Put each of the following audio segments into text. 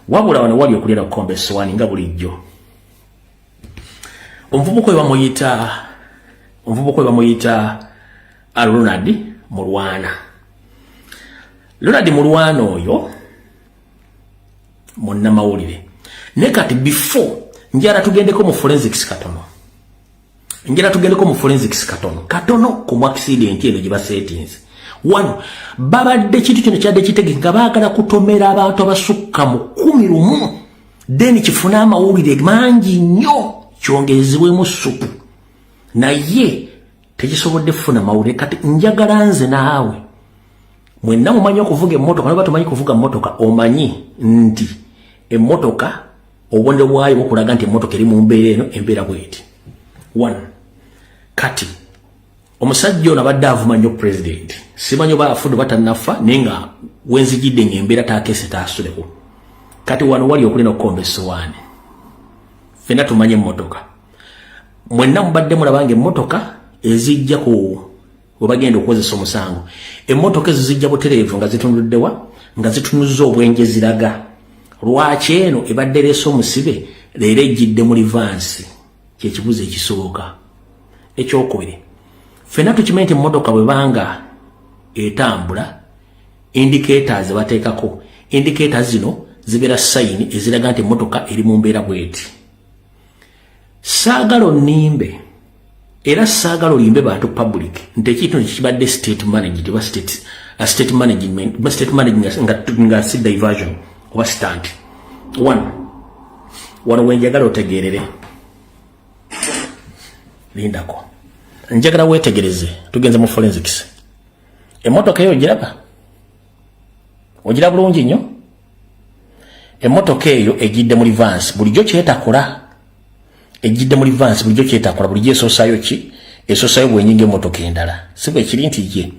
wabula wano wali okulira okombe swani nga bulijjo. Omuvubuka bamuyita Ronald Mulwana. Ronald Mulwana oyo munnamawulire. Ne kati before njala tugendeko mu forensics katono ku accident eno gye basettings. One, babadde kitu kino kyadde kitegeka baagala kutomera abantu abasukka mu 11 then kifuna amawulire mangi nnyo kyongezebwemu supu naye tekisobodde kufuna mawulire. Kati njagala nze naawe mwenna mumanyi okuvuga emmotoka naba tumanyi kuvuga mmotoka omanyi nti emmotoka obwonde bwayo okulaga nti emmotoka eri mu mbeera eno embeera bweti. One, kati omusajja ono abadde avuma nnyo president simanyi oba afudu batannafa naye nga wenzijidde ng'embeera taakese taasuleko. Kati wano wali okulina okukomba essowaani ffenna tumanye emmotoka mwenna mubadde mulabanga emmotoka ezijja ku webagenda okukozesa omusango emmotoka ezo zijja butereevu nga zitunuddewa nga zitunuzza obwenje ziraga lwaki eno ebadde leese omusibe leero ejjidde mu livansi kyekibuzo ekisooka. Ekyokubiri ffenna tukimanyi nti emmotoka bwebanga etambula indicators bateekako indicators zino zibeera sayini eziraga nti emmotoka eri mu mbeera bweti. Saagala onnimbe era saagala olimbe bantu public nti ekintu kibadde state management oba state management nga si diversion oba stunt. One, wano wenjagala otegeerere lindako njagala weetegereze tugenze mu forensics. Emmotoka eyo ogiraba bulungi nnyo. Emmotoka eyo ejjidde mu livansi bulijjo kyetakola bulijjo esoosayo ki esoosayo bwenyinga emmotoka endala si bwe kiri nti ye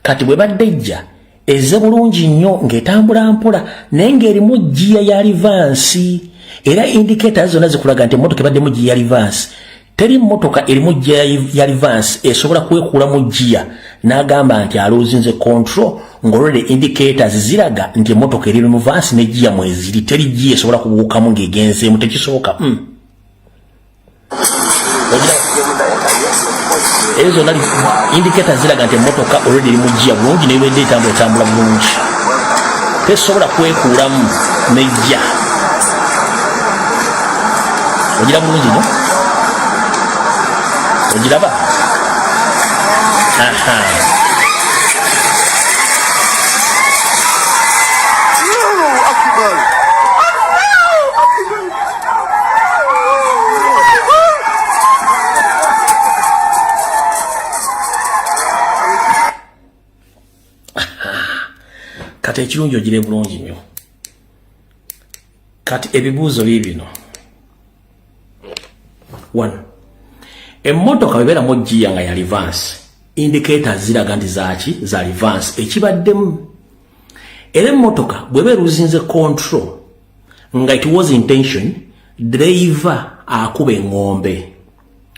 kati bwe badde ejja ezze bulungi nnyo ng'etambula mpola naye ng'erimu giya ya livansi era indicators zonna zikulaga nti emmotoka ebaddemu giya ya livansi. Teri mmotoka erimu giya ya livansi esobola kwekulamu giya n'agamba nti aloozinze control ng'olwedde indicators ziraga nti emmotoka eri mu vansi ne giya mweziri teri giya esobola kubuukamu ng'egenzeemu tekisoboka. Ezo zonna indicators ziraga nti emmotoka olwedde eri mu giya bulungi n'ebedde etambula bulungi tesobola kwekulamu ne giya. Ogira bulungi nnyo ogiraba. Kati ekirungi ogire bulungi nnyo. Kati ebibuuzo biibino. One, emmotoka bwebeera mu giya nga ya livansi indicators ziraga nti zaaki za livansi ekibaddemu era emmotoka bweba eruzinze control nga it was intention driver akuba engombe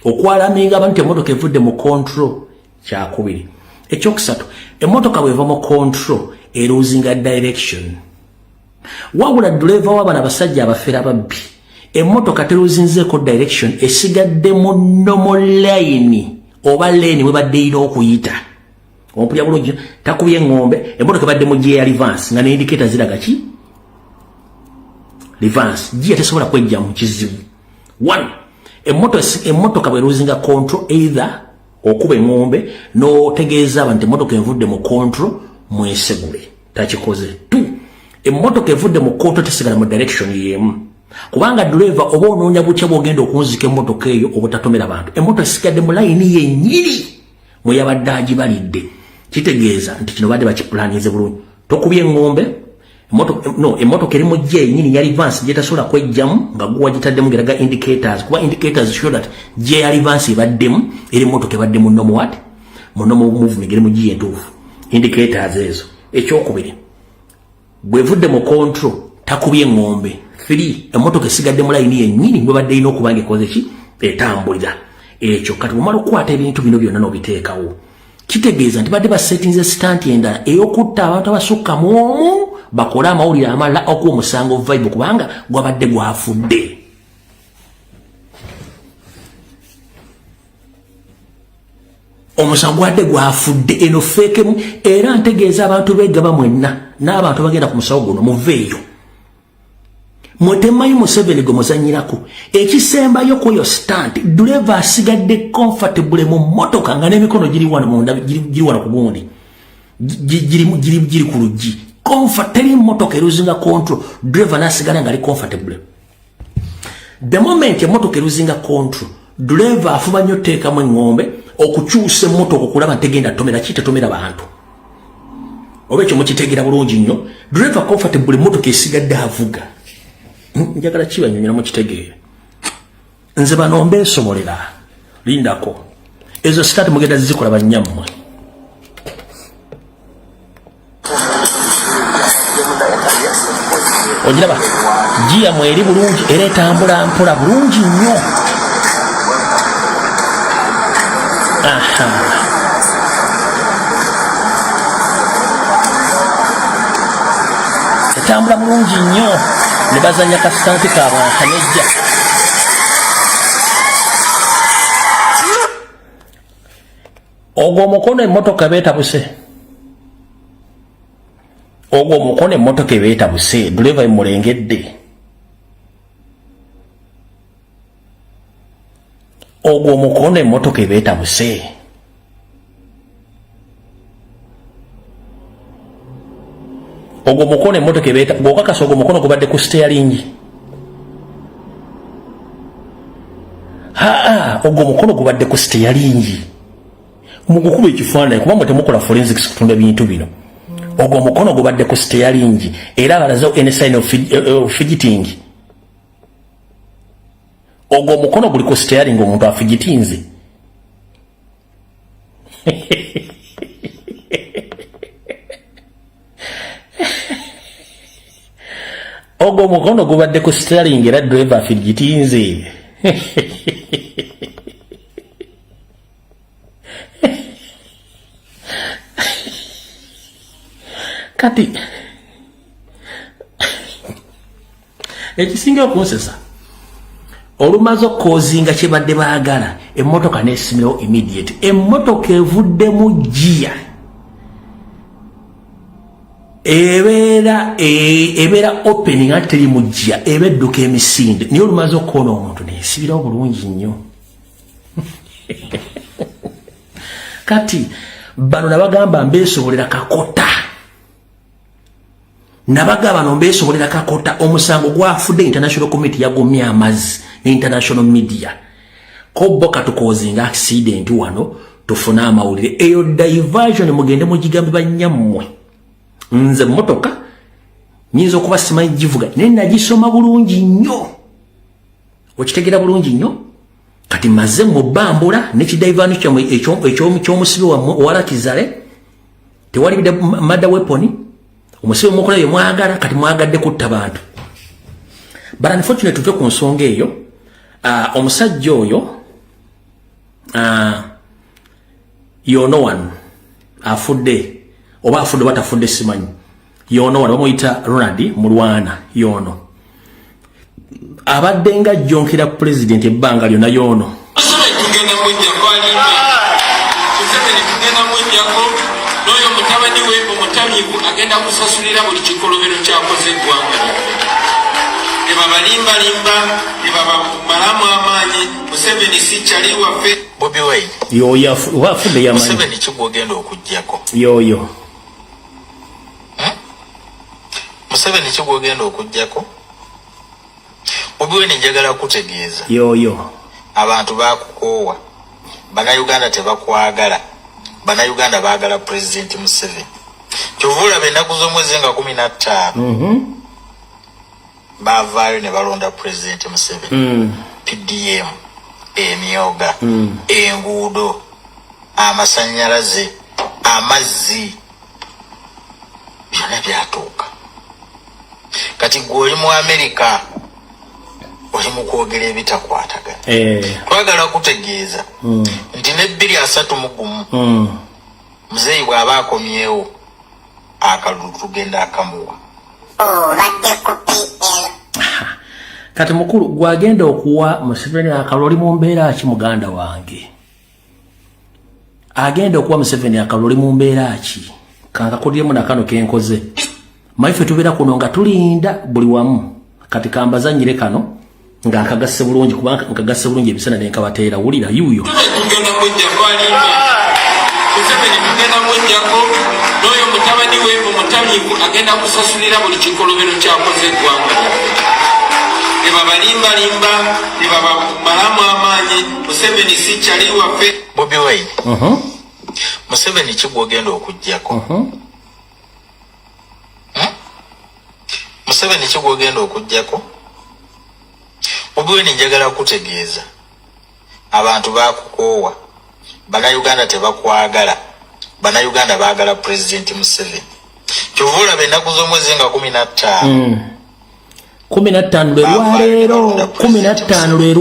okwalaminga abantu emmotoka evudde mu control kyakubiri. Ekyokusatu emmotoka bweva mu control eruzinga direction wabula driver wabana basajja abafera babbi emmotoka teruzinzeeko direction esigadde mu normal line oba lane webadde erina okuyita ompulya bulungi takubye engombe emmotoka ebadde mu giya ya livansi nga neindicators ziraga ki livansi giya tesobola kwejja mu kizibu. One, emmotoka bweruzinga control either okuba engombe n'otegeeza abantu emmotoka evudde mu control mwesegule takikoze. Two, emmotoka evudde mu control tesigala mu direction yemu kubanga driver oba onoonya butya bw'ogenda okunzika emmotoka eyo obutatomera bantu emmotoka esigadde mu layini yennyini mwe yabadde agibalidde kitegeeza nti kino badde bakipulanize bulungi. Tokubye engombe emmotoka eri mu giya yennyini ya livansi gyetasobola kwejjamu nga guwa gitaddemu geraga indicators kuba indicators show that giya ya livansi ebaddemu eri emmotoka ebadde mu normal what mu normal movement eri mu giya entuufu indicators ezo. Ekyokubiri bwevudde mu control takubye engombe. 3, emmotoka esigadde mu layini yennyini bwebadde erina okuba ng'ekoze ki etambulira ekyo. Kati bw'omala okukwata ebintu bino byonna n'obiteekawo kitegeeza nti badde basetinze sitanti endala ey'okutta abantu abasukka mu omu bakola amawulire amalala okuwa omusango vibe kubanga gwabadde gwafudde. Omusango gwadde gwafudde eno fekemu era ntegeeza abantu begaba mwenna n'abantu bagenda ku musawo guno muveeyo. Mwetemanyi Museveni gwe muzanyirako. Ekisembayo kweyo stand driver asigadde comfortable mu motoka nga n'emikono giri wano munda giri wano ku gundi. Giri ku luggi. Comfortable motoka eruzinga control driver nasigala nga ali comfortable. The moment motoka eruzinga control driver afuba nnyo teekamu engombe okukyusa emmotoka okulaba ntegenda tomera kitetomera bantu. Oba ekyo mukitegera bulungi nnyo. Driver comfortable motoka esigadde avuga. Njagala kibanyonyera mu kitegeere. Nze bano mbeesobolera. Lindako. Ezo start mugenda zikola bannyammwe. Ogiraba giya mweri bulungi era etambula mpola bulungi nnyo. Aha. Etambula bulungi nnyo. Ne bazanya kasitante kabantu nejja. Ogwo omukono emmotoka beetabuse. Ogwo omukono emmotoka beetabuse. Driver emulengedde. Ogwo omukono emmotoka beetabuse. Ogwo mukono emmotoka ebeeta gwokakasa ogwo mukono gubadde ku steering. Ogwo mukono gubadde ku steering. Mugukuba ekifaananyi kuba mwe temukola forensics kutunda bintu bino. Ogwo mukono gubadde ku steering era balazeewo any sign of fidgeting. Ogwo mukono guli ku steering omuntu afigitinze. Ogwo mukono gubadde ku steering era driver afigitinze. Kati ekisinga okunsesa olumaze okkozinga kibadde baagala emmotoka n'esimirawo immediate. Emmotoka evuddemu giya ebeera opening ate teri mu giya eba edduka emisinde niyo olumaze okkoona omuntu neesibirawo bulungi nnyo. Kati bano nabagamba mbeesobolera kakota. Nabagamba bano mbeesobolera kakota. Omusango gwafudde international committee yagumya amazzi ne international media. Ko boka tukozinga accident wano tufuna amawulire. Eyo diversion mugende mugigambe bannyammwe. Nze motoka nyinza okuba simanyi givuga naye nagisoma bulungi nnyo. Okitegeera bulungi nnyo. Kati maze mubambula n'ekidivano kyamwe ekyomusibe wala kizale tewali mada weapon. Omusibe mukola ye mwagala kati mwagadde kutta bantu. But unfortunately tuve ku nsonga eyo. Omusajja oyo yono one afudde oba afudde batafudde simanyi. Yono one bamuyita Ronald Mulwana yono. Abadde nga jonkera president ebbanga lyonna yono. Agenda kusasulira buli kikolobero kyakoze eggwanga. Ne babalimbalimba ne babamalamu amaanyi. Museveni si kyali waffe. Bobi Wine yoyo wafudde yamanyi. Museveni kigwogenda okujjako. Yoyo Museveni kigwogenda okujjako. Bobi Wine njagala kutegeeza. Yoyo abantu bakukoowa. Bannayuganda tebakwagala. Bannayuganda baagala President Museveni. Kyovula bennaku z'omwezi nga 15 bavaayo ne balonda President Museveni. PDM, emyoga, enguudo, amasannyalaze, amazzi byonna byatuuka. Kati gwe oli mu Amerika oli mu kwogera ebitakwatagana. Twagala kutegeeza nti ne 231 muzeeyi bw'aba akomyewo akalulu tugenda akamuwa. kati mukulu gwagenda okuwa Museveni akaloli mu mbeera ki muganda wange agenda okuwa Museveni akaloli mu mbeera ki kankakudyemu nakano kenkoze maife tubeera kuno nga tulinda buli wamu kati kambazanyire kano nga nkagasse bulungi kubanga nkagasse bulungi ebisana nenkabateera wulira yuyo tugenda kujja kwalimba Museveni tugenda mujjako n'oyo mutabani we omutamiivu agenda kusasulira buli kikolobero kyakoze eggwanga ne babalimbalimba ne babamalamu amaanyi Museveni si kyali waffe Bobi Wine Museveni kigwogenda okujjako Museveni kigwogenda okujjako Bobi Wine njagala kutegeeza abantu bakukoowa Bannayuganda tebakwagala Bannayuganda baagala President Museveni kyovula bennaku z'omwezi nga 15 15 lwe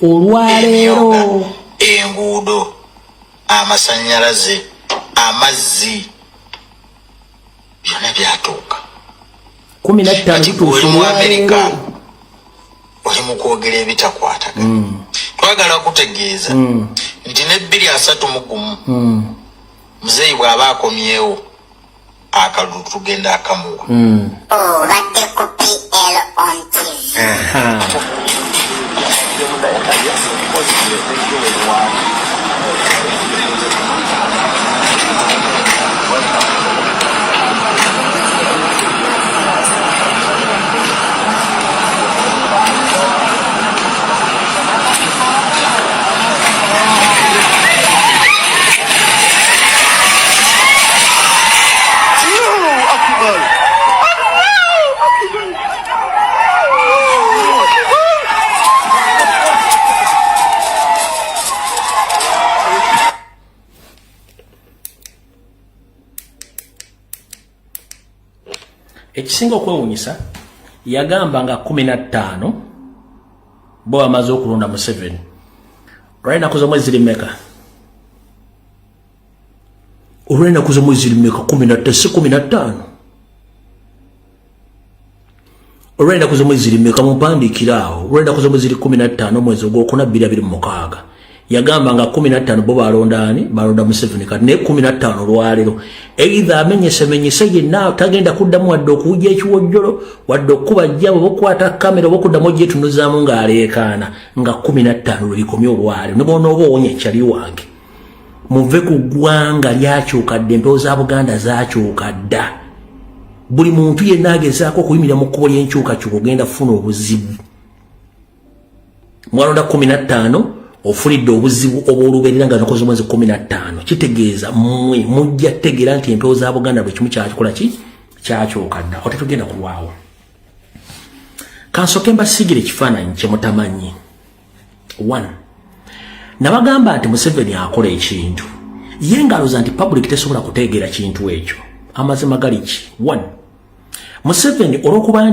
lwaleero enguudo amasannyalaze amazzi byonna byatuuka 15 mu Amerika oli mu kwogera ebitakwatagana twagala kutegeeza nti ne 231 muzeeyi bw'aba akomyewo akalulu tugenda akamuwa badde ku PL on TV. Ekisinga okwewunyisa yagamba nga 15 bo amaze okulonda Museveni olwalina kuza mwezi limeka 15 olwalina kuza mwezi limeka mupandikiraawo olwalina kuza mwezi 15 mwezi ogwokuna 2026 yagamba nga 15 bo balondaani balonda Museveni kati ne 15 lwalero either amenyesemenyese yenna tagenda kuddamu wadde okuwujja ekiwojjolo wadde okuba jjabo bokwata kamera bokuddamu gyetunuzaamu ng'aleekaana nga 15 lwe likomye olwalero ne bona oba owonye ekyali wange muve ku ggwanga lyakyukadde empewo za Buganda zakyukadda buli muntu yenna agezaako okuyimira mu kkubo ly'enkyukakyuka ogenda kufuna obuzibu mwalonda 15 ofunidde obuzibu obw'olubeerera nga nakoze omwezi 15 kitegeeza mmwe mujja tegeera nti empewo za Buganda bwe kimu kyakikola ki kyakyokadda ote tugenda kulwawo kansoke mbasigire ekifaananyi kye mutamanyi 1 nabagamba nti Museveni akola ekintu ye ngaloza nti public tesobola kutegeera kintu ekyo amazima gali ki 1 Museveni olw'okuba